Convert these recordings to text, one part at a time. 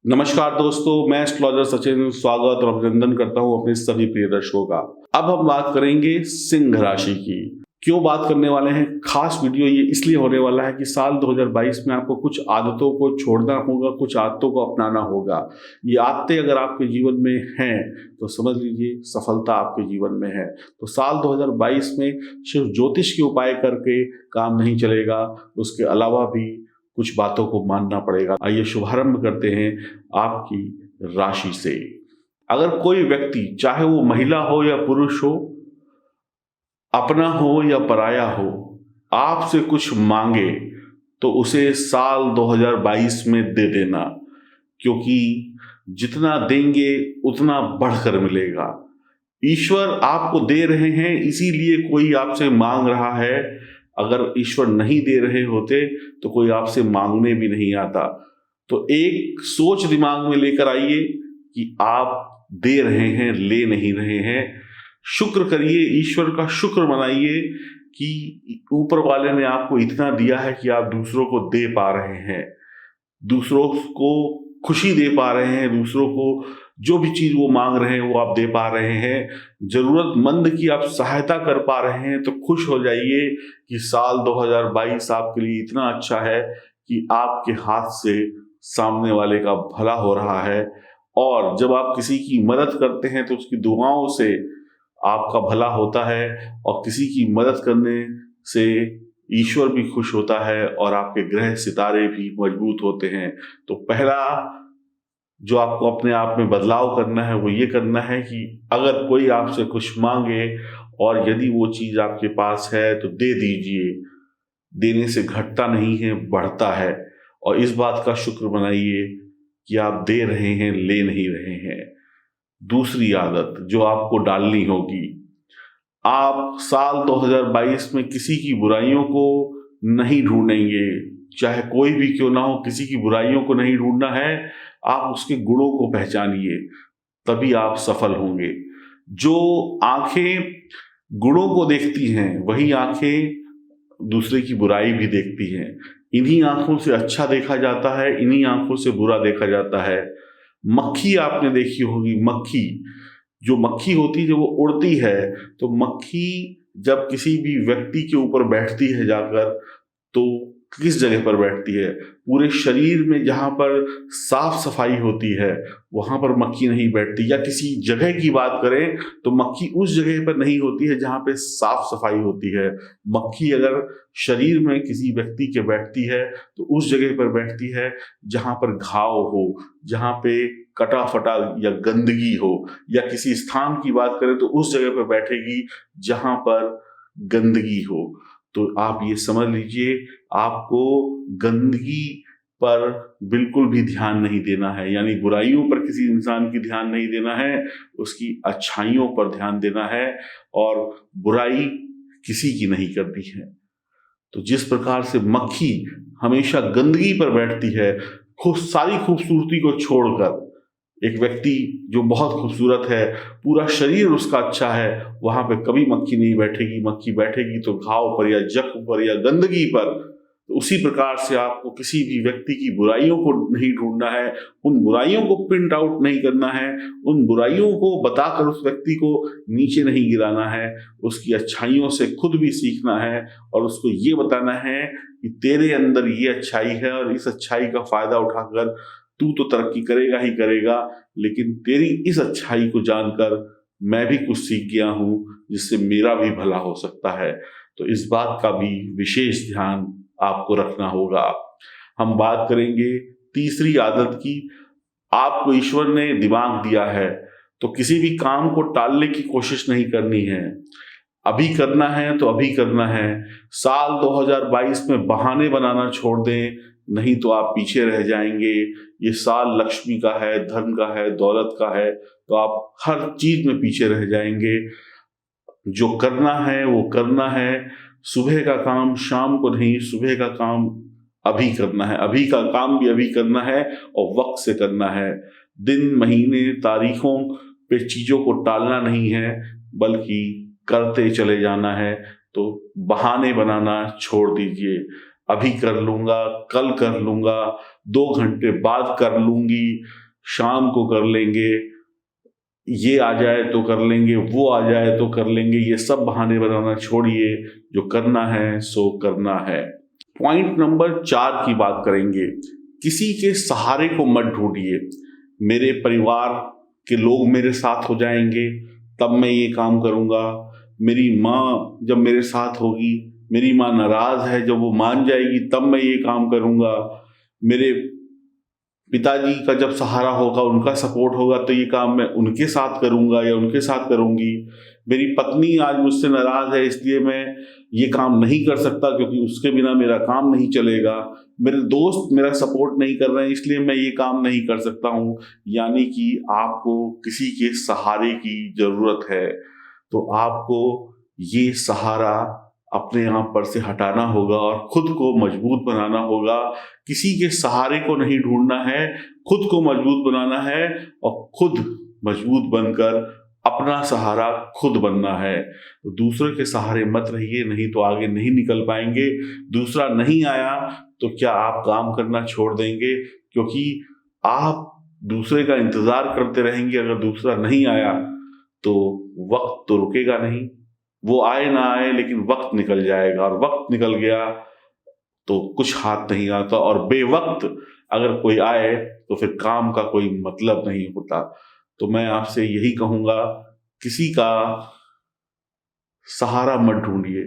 नमस्कार दोस्तों, मैं एस्ट्रोलॉजर सचिन स्वागत और अभिनंदन करता हूं अपने सभी प्रिय दर्शकों का। अब हम बात करेंगे सिंह राशि की। क्यों बात करने वाले हैं? खास वीडियो ये इसलिए होने वाला है कि साल 2022 में आपको कुछ आदतों को छोड़ना होगा, कुछ आदतों को अपनाना होगा। ये आदतें अगर आपके जीवन में हैं तो समझ लीजिए सफलता आपके जीवन में है। तो साल 2022 में सिर्फ ज्योतिष के उपाय करके काम नहीं चलेगा, उसके अलावा भी कुछ बातों को मानना पड़ेगा। आइए शुभारंभ करते हैं आपकी राशि से। अगर कोई व्यक्ति, चाहे वो महिला हो या पुरुष हो, अपना हो या पराया हो, आपसे कुछ मांगे तो उसे साल 2022 में दे देना, क्योंकि जितना देंगे उतना बढ़कर मिलेगा। ईश्वर आपको दे रहे हैं, इसीलिए कोई आपसे मांग रहा है। अगर ईश्वर नहीं दे रहे होते तो कोई आपसे मांगने भी नहीं आता। तो एक सोच दिमाग में लेकर आइए कि आप दे रहे हैं, ले नहीं रहे हैं। शुक्र करिए, ईश्वर का शुक्र मनाइए कि ऊपर वाले ने आपको इतना दिया है कि आप दूसरों को दे पा रहे हैं, दूसरों को खुशी दे पा रहे हैं, दूसरों को जो भी चीज वो मांग रहे हैं वो आप दे पा रहे हैं, जरूरतमंद की आप सहायता कर पा रहे हैं। तो खुश हो जाइए कि साल 2022 आपके लिए इतना अच्छा है कि आपके हाथ से सामने वाले का भला हो रहा है। और जब आप किसी की मदद करते हैं तो उसकी दुआओं से आपका भला होता है, और किसी की मदद करने से ईश्वर भी खुश होता है और आपके ग्रह सितारे भी मजबूत होते हैं। तो पहला जो आपको अपने आप में बदलाव करना है वो ये करना है कि अगर कोई आपसे कुछ मांगे और यदि वो चीज आपके पास है तो दे दीजिए। देने से घटता नहीं है, बढ़ता है। और इस बात का शुक्र मनाइए कि आप दे रहे हैं, ले नहीं रहे हैं। दूसरी आदत जो आपको डालनी होगी, आप साल 2022 में किसी की बुराइयों को नहीं ढूंढेंगे, चाहे कोई भी क्यों ना हो, किसी की बुराइयों को नहीं ढूंढना है। आप उसके गुणों को पहचानिए, तभी आप सफल होंगे। जो आंखें गुणों को देखती हैं वही आंखें दूसरे की बुराई भी देखती हैं। इन्हीं आंखों से अच्छा देखा जाता है, इन्हीं आंखों से बुरा देखा जाता है। मक्खी आपने देखी होगी, मक्खी जो मक्खी होती है, जब वो उड़ती है तो मक्खी जब किसी भी व्यक्ति के ऊपर बैठती है जाकर, तो किस जगह पर बैठती है? पूरे शरीर में जहां पर साफ सफाई होती है वहां पर मक्खी नहीं बैठती। या किसी जगह की बात करें तो मक्खी उस जगह पर नहीं होती है जहां पे साफ सफाई होती है। मक्खी अगर शरीर में किसी व्यक्ति के बैठती है तो उस जगह पर बैठती है जहां पर घाव हो, जहां पे कटा फटा या गंदगी हो। या किसी स्थान की बात करें तो उस जगह पर बैठेगी जहां पर गंदगी हो। तो आप ये समझ लीजिए, आपको गंदगी पर बिल्कुल भी ध्यान नहीं देना है, यानी बुराइयों पर किसी इंसान की ध्यान नहीं देना है, उसकी अच्छाइयों पर ध्यान देना है। और बुराई किसी की नहीं करनी है। तो जिस प्रकार से मक्खी हमेशा गंदगी पर बैठती है, खूब सारी खूबसूरती को छोड़कर, एक व्यक्ति जो बहुत खूबसूरत है, पूरा शरीर उसका अच्छा है, वहां पे कभी मक्खी नहीं बैठेगी। मक्खी बैठेगी तो घाव पर या जख्म पर या गंदगी पर। तो उसी प्रकार से आपको किसी भी व्यक्ति की बुराइयों को नहीं ढूंढना है, उन बुराइयों को प्रिंट आउट नहीं करना है, उन बुराइयों को बताकर उस व्यक्ति को नीचे नहीं गिराना है। उसकी अच्छाइयों से खुद भी सीखना है और उसको ये बताना है कि तेरे अंदर ये अच्छाई है और इस अच्छाई का फायदा उठाकर तू तो तरक्की करेगा ही करेगा, लेकिन तेरी इस अच्छाई को जानकर मैं भी कुछ सीख गया हूं जिससे मेरा भी भला हो सकता है। तो इस बात का भी विशेष ध्यान आपको रखना होगा। हम बात करेंगे तीसरी आदत की। आपको ईश्वर ने दिमाग दिया है तो किसी भी काम को टालने की कोशिश नहीं करनी है। अभी करना है तो अभी करना है। साल 2022 में बहाने बनाना छोड़ दें, नहीं तो आप पीछे रह जाएंगे। ये साल लक्ष्मी का है, धन का है, दौलत का है, तो आप हर चीज में पीछे रह जाएंगे। जो करना है वो करना है। सुबह का काम शाम को नहीं, सुबह का काम अभी करना है, अभी का काम भी अभी करना है और वक्त से करना है। दिन, महीने, तारीखों पे चीजों को टालना नहीं है, बल्कि करते चले जाना है। तो बहाने बनाना छोड़ दीजिए। अभी कर लूंगा, कल कर लूंगा, 2 घंटे बाद कर लूंगी, शाम को कर लेंगे, ये आ जाए तो कर लेंगे, वो आ जाए तो कर लेंगे, ये सब बहाने बनाना छोड़िए। जो करना है सो करना है। पॉइंट नंबर 4 की बात करेंगे। किसी के सहारे को मत ढूंढिए। मेरे परिवार के लोग मेरे साथ हो जाएंगे तब मैं ये काम करूंगा। मेरी माँ जब मेरे साथ होगी, मेरी माँ नाराज है, जब वो मान जाएगी तब मैं ये काम करूंगा। मेरे पिताजी का जब सहारा होगा, उनका सपोर्ट होगा, तो ये काम मैं उनके साथ करूंगा या उनके साथ करूंगी। मेरी पत्नी आज मुझसे नाराज है इसलिए मैं ये काम नहीं कर सकता क्योंकि उसके बिना मेरा काम नहीं चलेगा। मेरे दोस्त मेरा सपोर्ट नहीं कर रहे हैं इसलिए मैं ये काम नहीं कर सकता हूँ। यानी कि आपको किसी के सहारे की जरूरत है, तो आपको ये सहारा अपने आप पर से हटाना होगा और खुद को मजबूत बनाना होगा। किसी के सहारे को नहीं ढूंढना है, खुद को मजबूत बनाना है और खुद मजबूत बनकर अपना सहारा खुद बनना है। तो दूसरे के सहारे मत रहिए, नहीं तो आगे नहीं निकल पाएंगे। दूसरा नहीं आया तो क्या आप काम करना छोड़ देंगे? क्योंकि आप दूसरे का इंतजार करते रहेंगे। अगर दूसरा नहीं आया तो वक्त तो रुकेगा नहीं, वो आए ना आए लेकिन वक्त निकल जाएगा, और वक्त निकल गया तो कुछ हाथ नहीं आता। और बेवक्त अगर कोई आए तो फिर काम का कोई मतलब नहीं होता। तो मैं आपसे यही कहूंगा, किसी का सहारा मत ढूंढिए,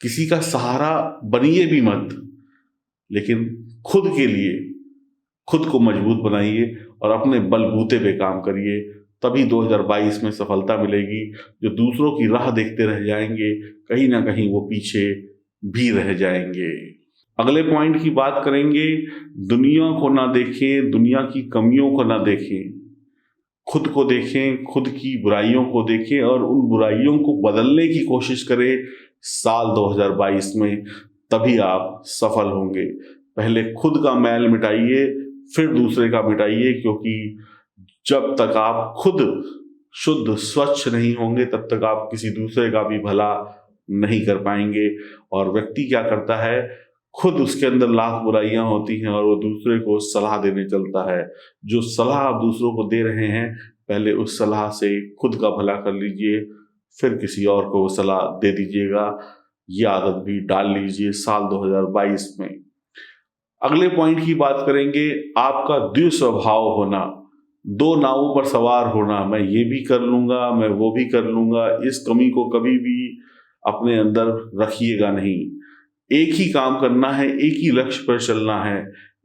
किसी का सहारा बनिए भी मत, लेकिन खुद के लिए खुद को मजबूत बनाइए और अपने बलबूते पे काम करिए। तभी 2022 में सफलता मिलेगी। जो दूसरों की राह देखते रह जाएंगे, कहीं ना कहीं वो पीछे भी रह जाएंगे। अगले पॉइंट की बात करेंगे। दुनिया को ना देखें, दुनिया की कमियों को ना देखें, खुद को देखें, खुद की बुराइयों को देखें और उन बुराइयों को बदलने की कोशिश करें साल 2022 में। तभी आप सफल होंगे। पहले खुद का मैल मिटाइए, फिर दूसरे का मिटाइए, क्योंकि जब तक आप खुद शुद्ध स्वच्छ नहीं होंगे तब तक आप किसी दूसरे का भी भला नहीं कर पाएंगे। और व्यक्ति क्या करता है, खुद उसके अंदर लाख बुराइयां होती हैं और वो दूसरे को सलाह देने चलता है। जो सलाह आप दूसरों को दे रहे हैं, पहले उस सलाह से खुद का भला कर लीजिए, फिर किसी और को वो सलाह दे दीजिएगा। ये आदत भी डाल लीजिए साल 2022 में। अगले पॉइंट की बात करेंगे, आपका द्विस्वभाव होना, दो नावों पर सवार होना। मैं ये भी कर लूंगा, मैं वो भी कर लूंगा, इस कमी को कभी भी अपने अंदर रखिएगा नहीं। एक ही काम करना है, एक ही लक्ष्य पर चलना है,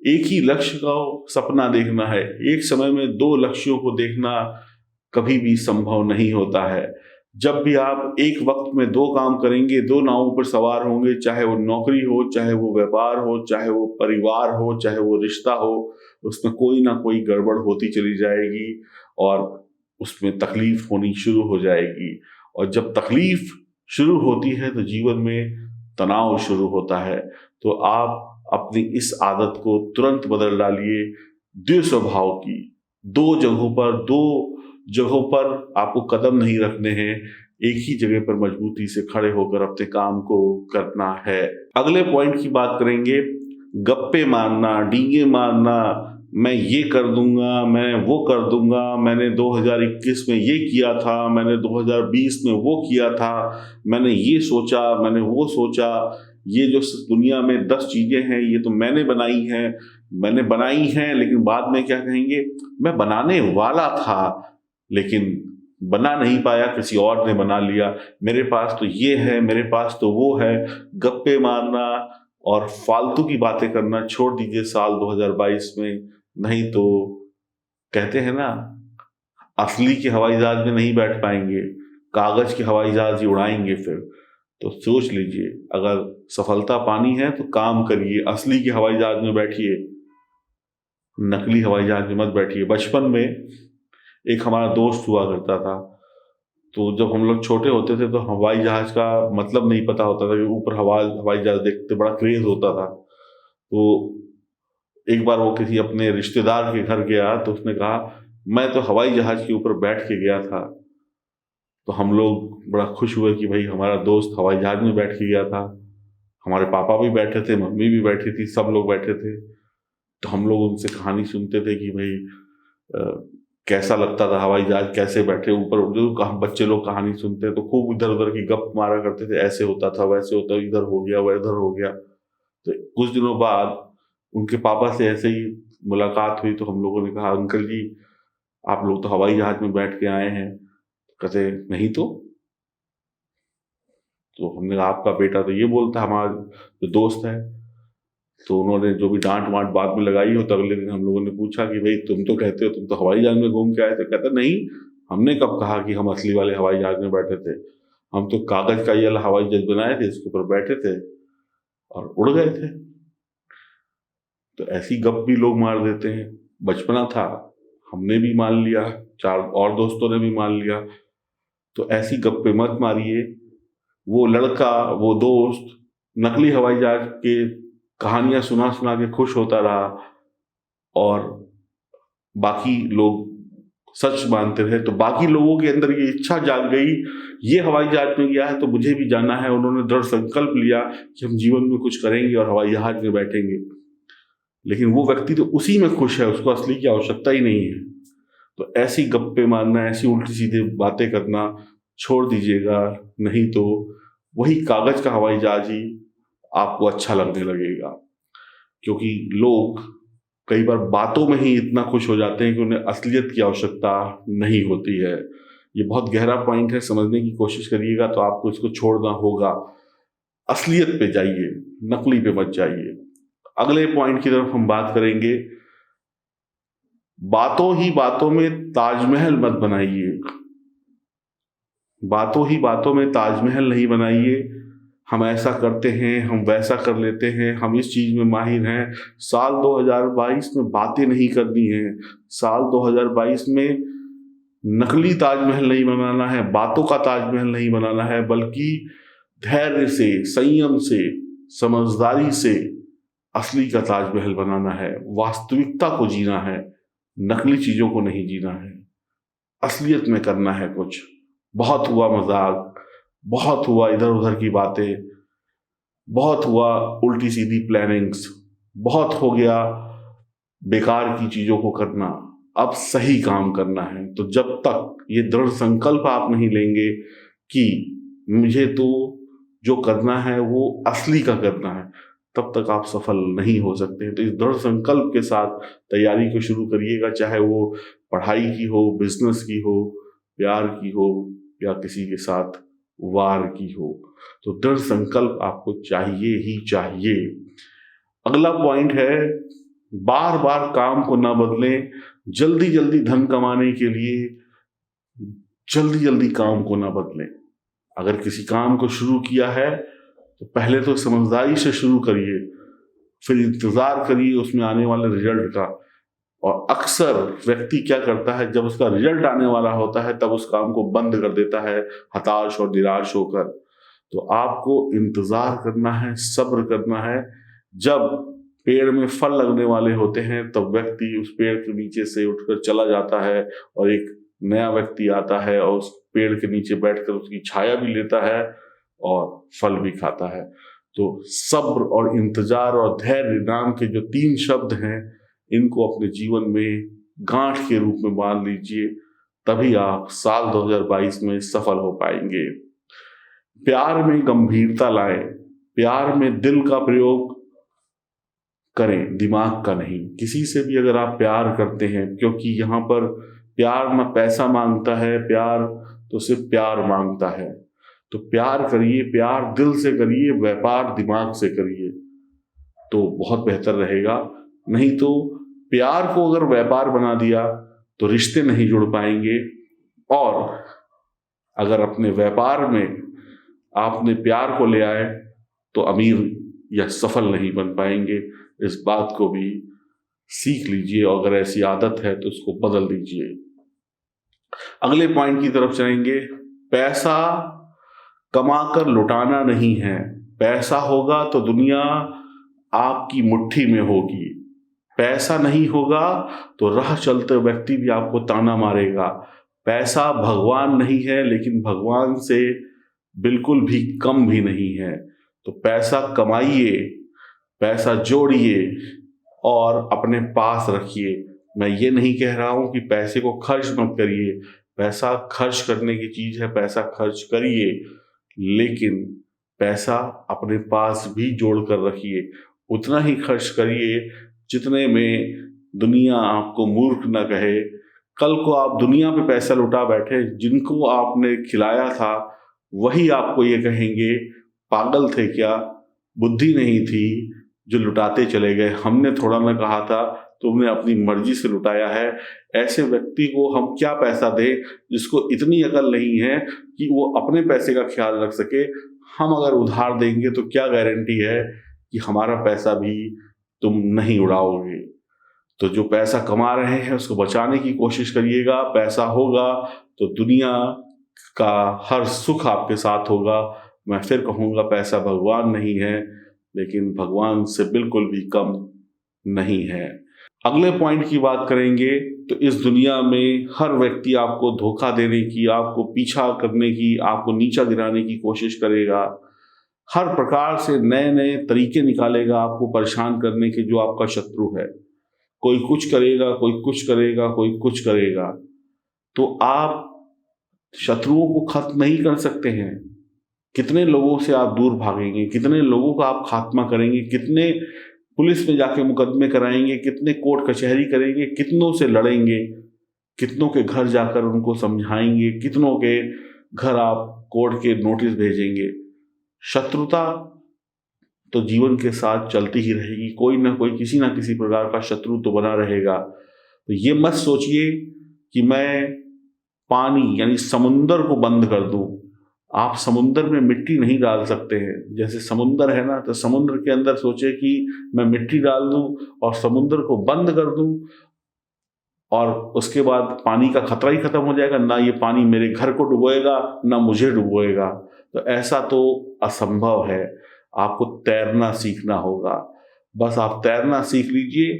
एक ही लक्ष्य का सपना देखना है। एक समय में 2 लक्ष्यों को देखना कभी भी संभव नहीं होता है। जब भी आप एक वक्त में 2 काम करेंगे, 2 नावों पर सवार होंगे, चाहे वो नौकरी हो, चाहे वो व्यापार हो, चाहे वो परिवार हो, चाहे वो रिश्ता हो, उसमें कोई ना कोई गड़बड़ होती चली जाएगी और उसमें तकलीफ होनी शुरू हो जाएगी। और जब तकलीफ शुरू होती है तो जीवन में तनाव शुरू होता है। तो आप अपनी इस आदत को तुरंत बदल डालिए। द्विस्वभाव की 2 जगहों पर आपको कदम नहीं रखने हैं, एक ही जगह पर मजबूती से खड़े होकर अपने काम को करना है। अगले पॉइंट की बात करेंगे, गप्पे मारना, डींगे मारना, मैं ये कर दूंगा, मैं वो कर दूंगा, मैंने 2021 में ये किया था, मैंने 2020 में वो किया था, मैंने ये सोचा, मैंने वो सोचा। ये जो दुनिया में 10 चीजें हैं ये तो मैंने बनाई हैं, लेकिन बाद में क्या कहेंगे, मैं बनाने वाला था लेकिन बना नहीं पाया, किसी और ने बना लिया, मेरे पास तो ये है, मेरे पास तो वो है। गप्पे मारना और फालतू की बातें करना छोड़ दीजिए साल 2022 में। नहीं तो कहते हैं ना, असली के हवाई जहाज में नहीं बैठ पाएंगे, कागज के हवाई जहाज ही उड़ाएंगे फिर। तो सोच लीजिए, अगर सफलता पानी है तो काम करिए, असली के हवाई जहाज में बैठिए, नकली हवाई जहाज में मत बैठिए। बचपन में एक हमारा दोस्त हुआ करता था, तो जब हम लोग छोटे होते थे तो हवाई जहाज का मतलब नहीं पता होता था कि ऊपर हवाई जहाज देखते बड़ा क्रेज होता था। तो एक बार वो किसी अपने रिश्तेदार के घर गया तो उसने कहा, मैं तो हवाई जहाज के ऊपर बैठ के गया था। तो हम लोग बड़ा खुश हुए कि भाई हमारा दोस्त हवाई जहाज में बैठ के गया था। हमारे पापा भी बैठे थे, मम्मी भी बैठी थी, सब लोग बैठे थे। तो हम लोग उनसे कहानी सुनते थे कि भाई कैसा लगता था हवाई जहाज, कैसे बैठे ऊपर। जो हम बच्चे लोग कहानी सुनते तो खूब इधर उधर की गप मारा करते थे, ऐसे होता था, वैसे होता, इधर हो गया, वह इधर हो गया। तो कुछ दिनों बाद उनके पापा से ऐसे ही मुलाकात हुई, तो हम लोगों ने कहा, अंकल जी आप लोग तो हवाई जहाज में बैठ के आए हैं। कहते नहीं तो हमने कहा आपका बेटा तो ये बोलता, हमारा जो दोस्त है। तो उन्होंने जो भी डांट वांट बाद में लगाई हो, तो अगले दिन हम लोगों ने पूछा कि भाई तुम तो कहते हो तुम तो हवाई जहाज में घूम के आए थे। कहता नहीं, हमने कब कहा कि हम असली वाले हवाई जहाज में बैठे थे, हम तो कागज का ये वाला हवाई जहाज बनाए थे, इसके ऊपर बैठे थे और उड़ गए थे। तो ऐसी गप भी लोग मार देते हैं। बचपना था, हमने भी मान लिया, 4 और दोस्तों ने भी मान लिया। तो ऐसी गप्पे मत मारिए। वो लड़का, वो दोस्त नकली हवाई जहाज के कहानियां सुना सुना के खुश होता रहा और बाकी लोग सच मानते रहे। तो बाकी लोगों के अंदर ये इच्छा जाग गई, ये हवाई जहाज में गया है तो मुझे भी जाना है। उन्होंने दृढ़ संकल्प लिया कि हम जीवन में कुछ करेंगे और हवाई जहाज में बैठेंगे। लेकिन वो व्यक्ति तो उसी में खुश है, उसको असली की आवश्यकता ही नहीं है। तो ऐसी गप्पे मारना, ऐसी उल्टी सीधे बातें करना छोड़ दीजिएगा, नहीं तो वही कागज का हवाई जहाज ही आपको अच्छा लगने लगेगा। क्योंकि लोग कई बार बातों में ही इतना खुश हो जाते हैं कि उन्हें असलियत की आवश्यकता नहीं होती है। ये बहुत गहरा पॉइंट है, समझने की कोशिश करिएगा तो आपको इसको छोड़ना होगा। असलियत पे जाइए, नकली पे मत जाइए। अगले पॉइंट की तरफ हम बात करेंगे, बातों ही बातों में ताजमहल मत बनाइए। बातों ही बातों में ताजमहल नहीं बनाइए। हम ऐसा करते हैं, हम वैसा कर लेते हैं, हम इस चीज में माहिर हैं। साल 2022 में बातें नहीं करनी है। साल 2022 में नकली ताजमहल नहीं बनाना है, बातों का ताजमहल नहीं बनाना है, बल्कि धैर्य से, संयम से, समझदारी से असली का ताजमहल बनाना है। वास्तविकता को जीना है, नकली चीजों को नहीं जीना है। असलियत में करना है कुछ। बहुत हुआ मजाक, बहुत हुआ इधर उधर की बातें, बहुत हुआ उल्टी सीधी प्लानिंग्स, बहुत हो गया बेकार की चीजों को करना। अब सही काम करना है। तो जब तक ये दृढ़ संकल्प आप नहीं लेंगे कि मुझे तो जो करना है वो असली का करना है, तब तक आप सफल नहीं हो सकते हैं। तो इस दृढ़ संकल्प के साथ तैयारी को शुरू करिएगा, चाहे वो पढ़ाई की हो, बिजनेस की हो, प्यार की हो या किसी के साथ वार की हो। तो दृढ़ संकल्प आपको चाहिए ही चाहिए। अगला पॉइंट है, बार बार काम को ना बदलें। जल्दी जल्दी धन कमाने के लिए जल्दी जल्दी काम को ना बदलें। अगर किसी काम को शुरू किया है तो पहले तो समझदारी से शुरू करिए, फिर इंतजार करिए उसमें आने वाले रिजल्ट का। और अक्सर व्यक्ति क्या करता है, जब उसका रिजल्ट आने वाला होता है तब उस काम को बंद कर देता है, हताश और निराश होकर। तो आपको इंतजार करना है, सब्र करना है। जब पेड़ में फल लगने वाले होते हैं तब व्यक्ति उस पेड़ के नीचे से उठकर चला जाता है और एक नया व्यक्ति आता है और उस पेड़ के नीचे बैठकर उसकी छाया भी लेता है और फल भी खाता है। तो सब्र और इंतजार और धैर्य नाम के जो 3 शब्द हैं, इनको अपने जीवन में गांठ के रूप में बांध लीजिए, तभी आप साल 2022 में सफल हो पाएंगे। प्यार में गंभीरता लाएं, प्यार में दिल का प्रयोग करें, दिमाग का नहीं। किसी से भी अगर आप प्यार करते हैं, क्योंकि यहाँ पर प्यार ना पैसा मांगता है, प्यार तो सिर्फ प्यार मांगता है। तो प्यार करिए, प्यार दिल से करिए, व्यापार दिमाग से करिए, तो बहुत बेहतर रहेगा। नहीं तो प्यार को अगर व्यापार बना दिया तो रिश्ते नहीं जुड़ पाएंगे, और अगर अपने व्यापार में आपने प्यार को ले आए तो अमीर या सफल नहीं बन पाएंगे। इस बात को भी सीख लीजिए, और अगर ऐसी आदत है तो उसको बदल दीजिए। अगले पॉइंट की तरफ चलेंगे। पैसा कमाकर लुटाना नहीं है। पैसा होगा तो दुनिया आपकी मुट्ठी में होगी। पैसा नहीं होगा तो राह चलते व्यक्ति भी आपको ताना मारेगा। पैसा भगवान नहीं है, लेकिन भगवान से बिल्कुल भी कम भी नहीं है। तो तो पैसा कमाइए, पैसा जोड़िए और अपने पास रखिए। मैं ये नहीं कह रहा हूं कि पैसे को खर्च मत करिए, पैसा खर्च करने की चीज है, पैसा खर्च करिए, लेकिन पैसा अपने पास भी जोड़ कर रखिए। उतना ही खर्च करिए जितने में दुनिया आपको मूर्ख न कहे। कल को आप दुनिया पे पैसा लुटा बैठे, जिनको आपने खिलाया था वही आपको ये कहेंगे पागल थे क्या, बुद्धि नहीं थी जो लुटाते चले गए, हमने थोड़ा ना कहा था, तुमने अपनी मर्जी से लुटाया है। ऐसे व्यक्ति को हम क्या पैसा दें जिसको इतनी अकल नहीं है कि वो अपने पैसे का ख्याल रख सके। हम अगर उधार देंगे तो क्या गारंटी है कि हमारा पैसा भी तुम नहीं उड़ाओगे। तो जो पैसा कमा रहे हैं उसको बचाने की कोशिश करिएगा। पैसा होगा तो दुनिया का हर सुख आपके साथ होगा। मैं फिर कहूँगा, पैसा भगवान नहीं है, लेकिन भगवान से बिल्कुल भी कम नहीं है। अगले पॉइंट की बात करेंगे तो इस दुनिया में हर व्यक्ति आपको धोखा देने की, आपको पीछा करने की, आपको नीचा गिराने की कोशिश करेगा। हर प्रकार से नए नए तरीके निकालेगा आपको परेशान करने के, जो आपका शत्रु है। कोई कुछ करेगा, कोई कुछ करेगा, कोई कुछ करेगा। तो आप शत्रुओं को खत्म नहीं कर सकते हैं। कितने लोगों से आप दूर भागेंगे, कितने लोगों का आप खात्मा करेंगे, कितने पुलिस में जाके मुकदमे कराएंगे, कितने कोर्ट कचहरी करेंगे, कितनों से लड़ेंगे, कितनों के घर जाकर उनको समझाएंगे, कितनों के घर आप कोर्ट के नोटिस भेजेंगे। शत्रुता तो जीवन के साथ चलती ही रहेगी। कोई ना कोई किसी ना किसी प्रकार का शत्रु तो बना रहेगा। तो ये मत सोचिए कि मैं पानी यानी समुंदर को बंद कर दूं। आप समुंदर में मिट्टी नहीं डाल सकते हैं। जैसे समुंदर है ना, तो समुद्र के अंदर सोचे कि मैं मिट्टी डाल दूं और समुंदर को बंद कर दूं और उसके बाद पानी का खतरा ही खत्म हो जाएगा। ना ये पानी मेरे घर को डुबोएगा, ना मुझे डुबोएगा। तो ऐसा तो असंभव है। आपको तैरना सीखना होगा। बस आप तैरना सीख लीजिए।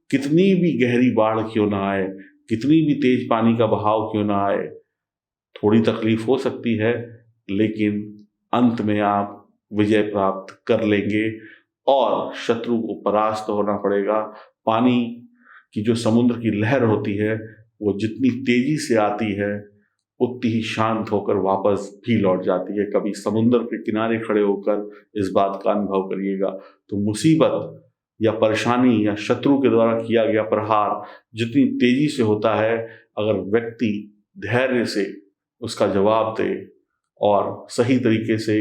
कितनी भी गहरी बाढ़ क्यों ना आए, कितनी भी तेज पानी का बहाव क्यों ना आए, थोड़ी तकलीफ हो सकती है, लेकिन अंत में आप विजय प्राप्त कर लेंगे और शत्रु को परास्त होना पड़ेगा। पानी की जो समुद्र की लहर होती है, वो जितनी तेजी से आती है उतनी ही शांत होकर वापस भी लौट जाती है। कभी समुद्र के किनारे खड़े होकर इस बात का अनुभव करिएगा। तो मुसीबत या परेशानी या शत्रु के द्वारा किया गया प्रहार जितनी तेजी से होता है, अगर व्यक्ति धैर्य से उसका जवाब दे और सही तरीके से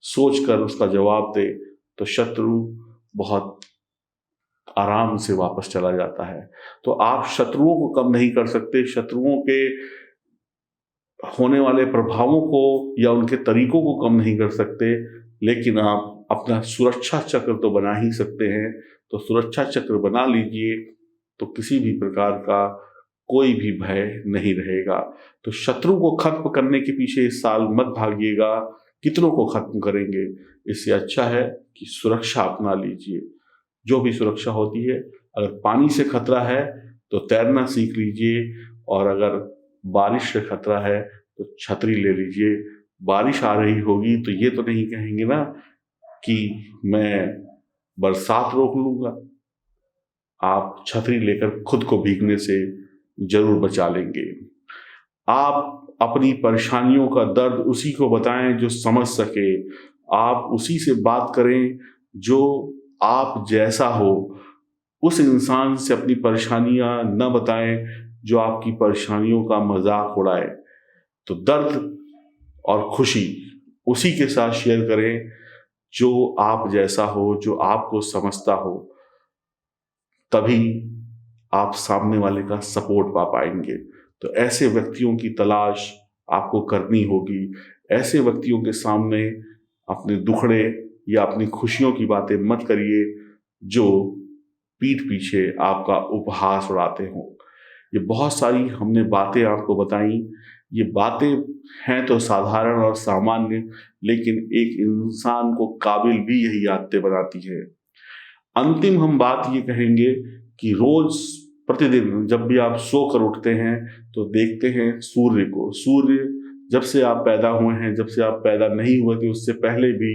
सोचकर उसका जवाब दे, तो शत्रु बहुत आराम से वापस चला जाता है। तो आप शत्रुओं को कम नहीं कर सकते, शत्रुओं के होने वाले प्रभावों को या उनके तरीकों को कम नहीं कर सकते, लेकिन आप अपना सुरक्षा चक्र तो बना ही सकते हैं। तो सुरक्षा चक्र बना लीजिए, तो किसी भी प्रकार का कोई भी भय नहीं रहेगा। तो शत्रु को खत्म करने के पीछे इस साल मत भागिएगा। कितनों को खत्म करेंगे, इससे अच्छा है कि सुरक्षा अपना लीजिए। जो भी सुरक्षा होती है, अगर पानी से खतरा है तो तैरना सीख लीजिए, और अगर बारिश से खतरा है तो छतरी ले लीजिए। बारिश आ रही होगी तो ये तो नहीं कहेंगे ना कि मैं बरसात रोक लूंगा। आप छतरी लेकर खुद को भीगने से जरूर बचा लेंगे। आप अपनी परेशानियों का दर्द उसी को बताएं जो समझ सके। आप उसी से बात करें जो आप जैसा हो। उस इंसान से अपनी परेशानियां न बताएं जो आपकी परेशानियों का मजाक उड़ाए। तो दर्द और खुशी उसी के साथ शेयर करें जो आप जैसा हो, जो आपको समझता हो। तभी आप सामने वाले का सपोर्ट पा पाएंगे। तो ऐसे व्यक्तियों की तलाश आपको करनी होगी। ऐसे व्यक्तियों के सामने अपने दुखड़े या अपनी खुशियों की बातें मत करिए जो पीठ पीछे आपका उपहास उड़ाते हों। ये बहुत सारी हमने बातें आपको बताई। ये बातें हैं तो साधारण और सामान्य, लेकिन एक इंसान को काबिल भी यही आदतें बनाती है। अंतिम हम बात ये कहेंगे कि रोज प्रतिदिन जब भी आप सोकर उठते हैं तो देखते हैं सूर्य को। सूर्य जब से आप पैदा हुए हैं, जब से आप पैदा नहीं हुए थे उससे पहले भी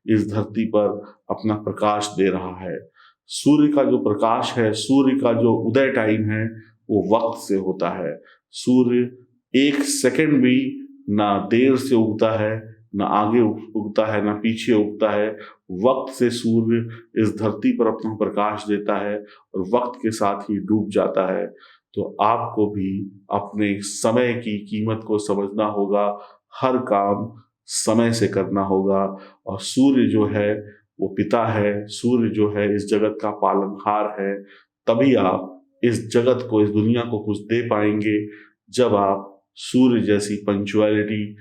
इस धरती पर अपना प्रकाश दे रहा है। सूर्य का जो प्रकाश है, सूर्य का जो उदय टाइम है, वो वक्त से होता है। सूर्य एक सेकंड भी ना देर से उगता है, ना आगे उगता है, ना पीछे उगता है। वक्त से सूर्य इस धरती पर अपना प्रकाश देता है और वक्त के साथ ही डूब जाता है। तो आपको भी अपने समय की कीमत को समझना होगा, हर काम समय से करना होगा। और सूर्य जो है वो पिता है, सूर्य जो है इस जगत का पालनहार है। तभी आप इस जगत को, इस दुनिया को कुछ दे पाएंगे जब आप सूर्य जैसी पंक्चुअलिटी,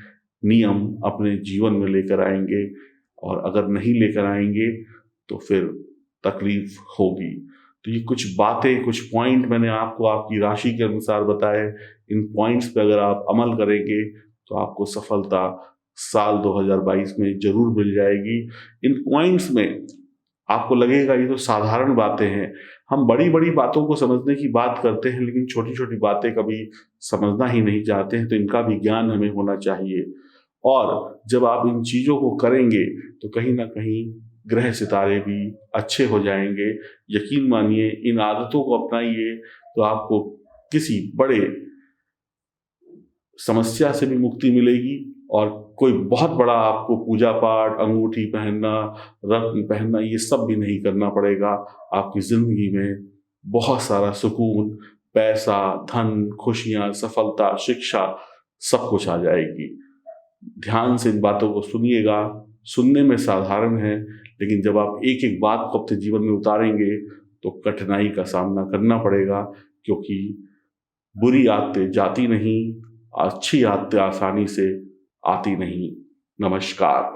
नियम अपने जीवन में लेकर आएंगे। और अगर नहीं लेकर आएंगे तो फिर तकलीफ होगी। तो ये कुछ बातें, कुछ पॉइंट मैंने आपको आपकी राशि के अनुसार बताए। इन पॉइंट्स पे अगर आप अमल करेंगे तो आपको सफलता साल 2022 में जरूर मिल जाएगी। इन पॉइंट्स में आपको लगेगा ये तो साधारण बातें हैं, हम बड़ी बड़ी बातों को समझने की बात करते हैं, लेकिन छोटी छोटी बातें कभी समझना ही नहीं चाहते हैं। तो इनका भी ज्ञान हमें होना चाहिए। और जब आप इन चीज़ों को करेंगे तो कहीं ना कहीं ग्रह सितारे भी अच्छे हो जाएंगे। यकीन मानिए, इन आदतों को अपनाइए तो आपको किसी बड़े समस्या से भी मुक्ति मिलेगी। और कोई बहुत बड़ा आपको पूजा पाठ, अंगूठी पहनना, रत्न पहनना, ये सब भी नहीं करना पड़ेगा। आपकी जिंदगी में बहुत सारा सुकून, पैसा, धन, खुशियां, सफलता, शिक्षा, सब कुछ आ जाएगी। ध्यान से इन बातों को सुनिएगा। सुनने में साधारण है, लेकिन जब आप एक एक बात को अपने जीवन में उतारेंगे तो कठिनाई का सामना करना पड़ेगा। क्योंकि बुरी आदतें जाती नहीं, अच्छी आदतें आसानी से आती नहीं। नमस्कार।